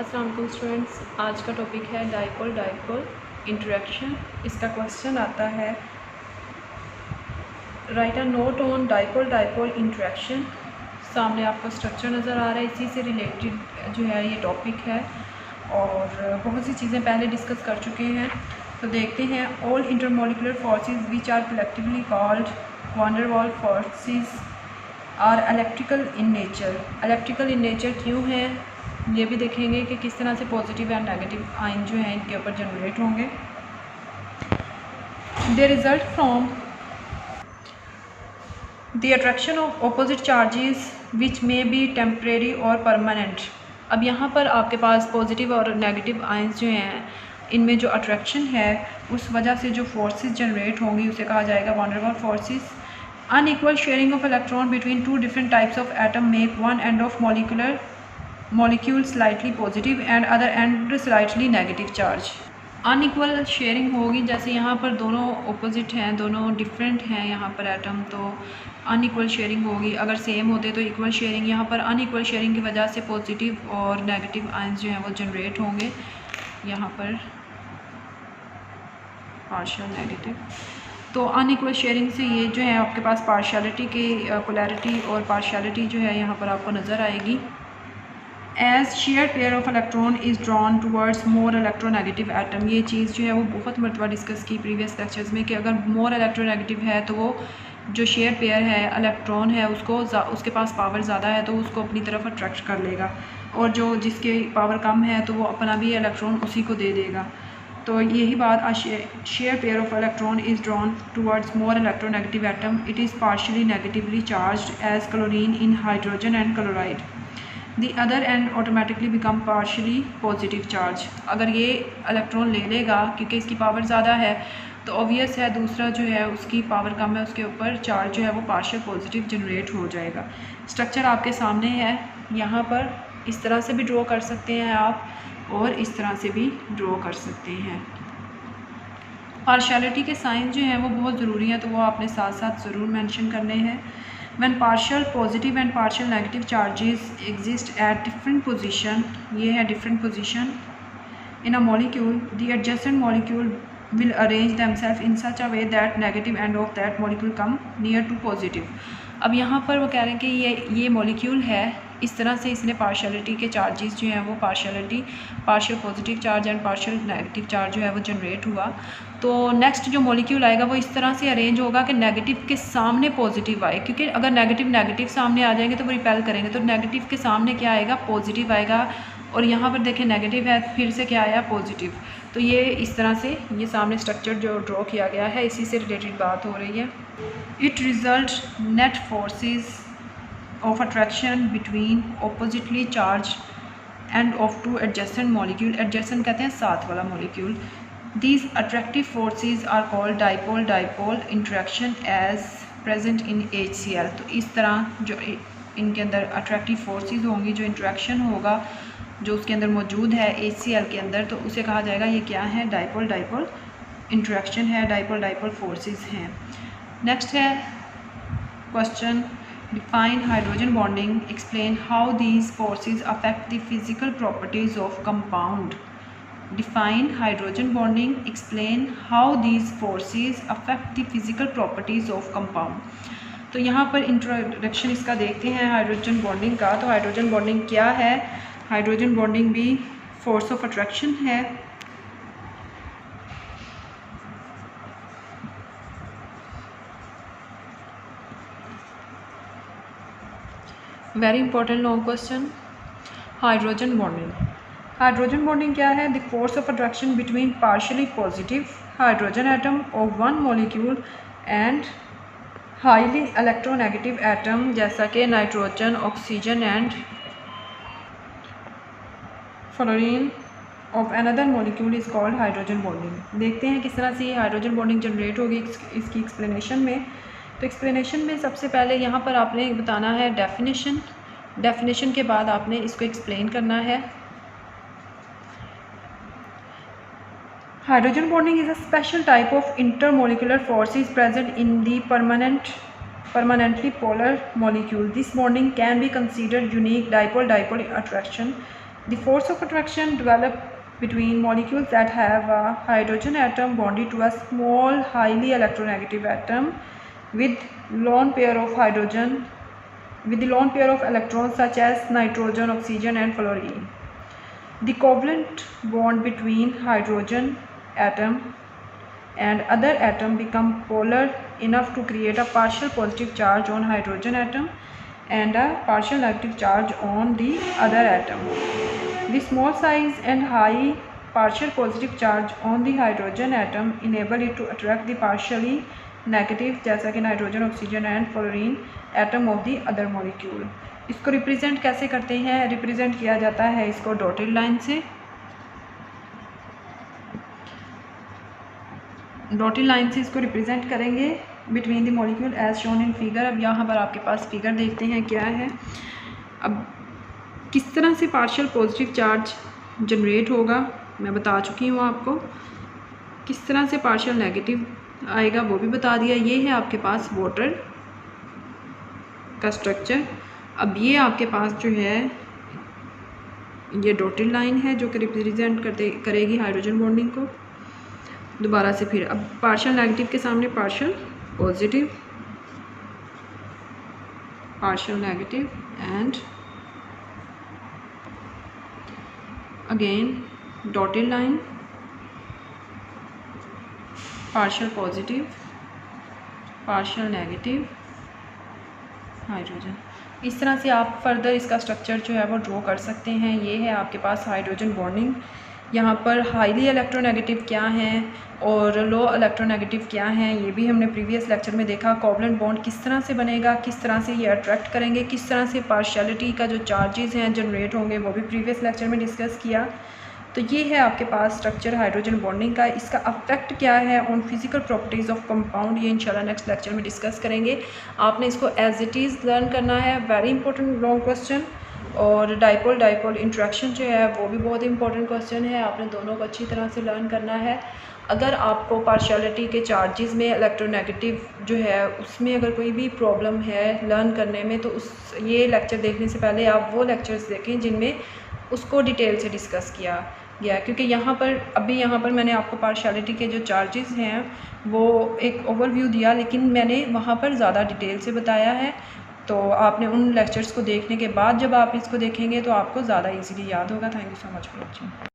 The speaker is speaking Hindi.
अस्सलाम वालेकुम स्टूडेंट्स, आज का टॉपिक है डाइपोल डाइपोल इंटरेक्शन। इसका क्वेश्चन आता है right a note on dipole dipole interaction. सामने आपको स्ट्रक्चर नज़र आ रहा है, इसी से रिलेटेड जो है ये टॉपिक है और बहुत सी चीज़ें पहले डिस्कस कर चुके हैं। तो देखते हैं। All intermolecular forces which are collectively called van der Waals forces are electrical in nature. Electrical in nature क्यों है ये भी देखेंगे कि किस तरह से पॉजिटिव एंड नेगेटिव आयन जो हैं इनके ऊपर जनरेट होंगे। They result from the attraction of opposite charges which may be temporary और परमानेंट। अब यहाँ पर आपके पास पॉजिटिव और नेगेटिव आयंस जो हैं इनमें जो अट्रैक्शन है उस वजह से जो फोर्सेस जनरेट होंगी उसे कहा जाएगा van der Waals forces. Unequal sharing of electron between two different types of atom make one end of molecule slightly positive and other end slightly negative charge। Unequal sharing होगी, जैसे यहाँ पर दोनों ऑपोजिट हैं, दोनों डिफरेंट हैं यहाँ पर एटम, तो अनइक्वल शेयरिंग होगी। अगर सेम होते तो इक्वल शेयरिंग। यहाँ पर अनइक्वल शेयरिंग की वजह से पॉजिटिव और नेगेटिव आयंस जो हैं वो जनरेट होंगे। यहाँ पर पार्शियल नेगेटिव, तो अनइक्वल शेयरिंग से ये जो है आपके पास पार्शियलिटी की पोलैरिटी और पार्शियलिटी जो है यहाँ पर आपको नज़र आएगी। As share pair of electron is drawn towards more electronegative atom. ये चीज़ जो है वो बहुत मरतबा डिस्कस की प्रीवियस लेक्चर्स में कि अगर मोर इलेक्ट्रोनेगेटिव है तो वो जो शेयर पेयर है इलेक्ट्रॉन है उसके पास पावर ज़्यादा है तो उसको अपनी तरफ अट्रैक्ट कर लेगा, और जो जिसके पावर कम है तो वो अपना भी इलेक्ट्रॉन उसी को दे देगा। तो यही बात, share pair of electron is drawn towards more electronegative atom. It is partially negatively charged as chlorine in hydrogen and chloride. The other end automatically become partially positive charge. अगर ये इलेक्ट्रॉन ले लेगा क्योंकि इसकी पावर ज़्यादा है तो ऑब्वियस है दूसरा जो है उसकी पावर कम है, उसके ऊपर चार्ज जो है वो पार्शियल पॉजिटिव जनरेट हो जाएगा। स्ट्रक्चर आपके सामने है, यहाँ पर इस तरह से भी ड्रॉ कर सकते हैं आप और इस तरह से भी ड्रॉ कर सकते हैं। पार्शियलिटी के साइन जो हैं वो बहुत ज़रूरी हैं, तो वो आपने साथ साथ ज़रूर मेंशन करने हैं। When partial positive and partial negative charges exist at different position, ये है different position in a molecule, the adjacent molecule will arrange themselves in such a way that negative end of that molecule come near to positive। अब यहाँ पर वो कह रहे हैं कि ये मॉलिक्यूल है, इस तरह से इसने पार्शियलिटी के चार्जेस जो हैं वो partial positive charge and partial negative charge जो है वो जनरेट हुआ। तो नेक्स्ट जो मॉलिक्यूल आएगा वो इस तरह से अरेंज होगा कि नेगेटिव के सामने पॉजिटिव आए, क्योंकि अगर नेगेटिव सामने आ जाएंगे तो वो रिपेल करेंगे, तो नेगेटिव के सामने क्या आएगा, पॉजिटिव आएगा। और यहाँ पर देखें नेगेटिव है, फिर से क्या आया, पॉजिटिव। तो ये इस तरह से ये सामने स्ट्रक्चर जो ड्रॉ किया गया है इसी से रिलेटेड बात हो रही है। It result net forces of attraction between oppositely charged and of two adjacent molecule। adjacent कहते हैं साथ वाला molecule। these attractive forces are called dipole dipole interaction as present in HCl। तो इस तरह जो इनके अंदर attractive forces होंगी, जो interaction होगा जो उसके अंदर मौजूद है HCl के अंदर, तो उसे कहा जाएगा ये क्या है, dipole dipole interaction है, dipole dipole forces हैं। नेक्स्ट है question, define hydrogen bonding, explain how these forces affect the physical properties of compound। define hydrogen bonding, explain how these forces affect the physical properties of compound। तो यहाँ पर इंट्रोडक्शन इसका देखते हैं हाइड्रोजन बॉन्डिंग का। तो हाइड्रोजन बॉन्डिंग क्या है, हाइड्रोजन बॉन्डिंग भी फोर्स ऑफ अट्रैक्शन है। Very important long question. Hydrogen bonding, hydrogen bonding क्या है, the force of attraction between partially positive hydrogen atom of one molecule and highly electronegative atom जैसा कि nitrogen, oxygen and fluorine of another molecule is called hydrogen bonding. देखते हैं किस तरह से ये हाइड्रोजन बॉन्डिंग जनरेट होगी इसकी एक्सप्लेनेशन में। तो एक्सप्लेनेशन में सबसे पहले यहाँ पर आपने बताना है डेफिनेशन के बाद आपने इसको एक्सप्लेन करना है। Hydrogen bonding is a special type of intermolecular forces present in the permanently polar molecule। This bonding can be considered unique dipole-dipole attraction The force of attraction developed between molecules that have a hydrogen atom bonded to a small highly electronegative atom with lone pair of electrons such as nitrogen, oxygen and fluorine. The covalent bond between hydrogen atom and other atom become polar enough to create a partial positive charge on hydrogen atom and a partial negative charge on the other atom. The small size and high partial positive charge on the hydrogen atom enable it to attract the partially negative जैसा कि nitrogen, oxygen and fluorine atom of the other molecule. इसको रिप्रेजेंट कैसे करते हैं? रिप्रेजेंट किया जाता है इसको डॉटेड लाइन से। डॉटेड लाइन से इसको रिप्रेजेंट करेंगे between the molecule as shown in figure. अब यहाँ पर आपके पास फिगर देखते हैं क्या है। अब किस तरह से पार्शियल पॉजिटिव चार्ज जनरेट होगा मैं बता चुकी हूँ आपको। किस तरह से पार्शियल नेगेटिव आएगा वो भी बता दिया। ये है आपके पास वाटर का स्ट्रक्चर। अब ये आपके पास जो है ये डॉटेड लाइन है जो कि रिप्रेजेंट करेगी हाइड्रोजन बॉन्डिंग को। दोबारा से फिर अब पार्शियल नेगेटिव के सामने partial positive, partial negative and again dotted line, partial positive, partial negative, hydrogen. इस तरह से आप फर्दर इसका स्ट्रक्चर जो है वो ड्रॉ कर सकते हैं। ये है आपके पास हाइड्रोजन बॉन्डिंग। यहाँ पर हाईली इलेक्ट्रोनेगेटिव क्या हैं और लो इलेक्ट्रोनेगेटिव क्या हैं ये भी हमने प्रीवियस लेक्चर में देखा। कोवलेंट बॉन्ड किस तरह से बनेगा, किस तरह से ये अट्रैक्ट करेंगे, किस तरह से पार्शियलिटी का जो चार्जेस हैं जनरेट होंगे वो भी प्रीवियस लेक्चर में डिस्कस किया। तो ये है आपके पास स्ट्रक्चर हाइड्रोजन बॉन्डिंग का। इसका अफेक्ट क्या है on physical properties of compound ये इंशाल्लाह नेक्स्ट लेक्चर में डिस्कस करेंगे। आपने इसको एज इट इज़ लर्न करना है। Very important long question. और डाइपोल इंट्रैक्शन जो है वो भी बहुत इंपॉर्टेंट क्वेश्चन है। आपने दोनों को अच्छी तरह से लर्न करना है। अगर आपको पार्शियलिटी के चार्जेस में इलेक्ट्रोनेगेटिव जो है उसमें अगर कोई भी प्रॉब्लम है लर्न करने में तो ये लेक्चर देखने से पहले आप वो लेक्चर्स देखें जिनमें उसको डिटेल से डिस्कस किया गया। क्योंकि यहाँ पर मैंने आपको पार्शियलिटी के जो चार्जेस हैं वो एक ओवरव्यू दिया, लेकिन मैंने वहाँ पर ज़्यादा डिटेल से बताया है। तो आपने उन लेक्चर्स को देखने के बाद जब आप इसको देखेंगे तो आपको ज़्यादा इजीली याद होगा। Thank you so much for watching.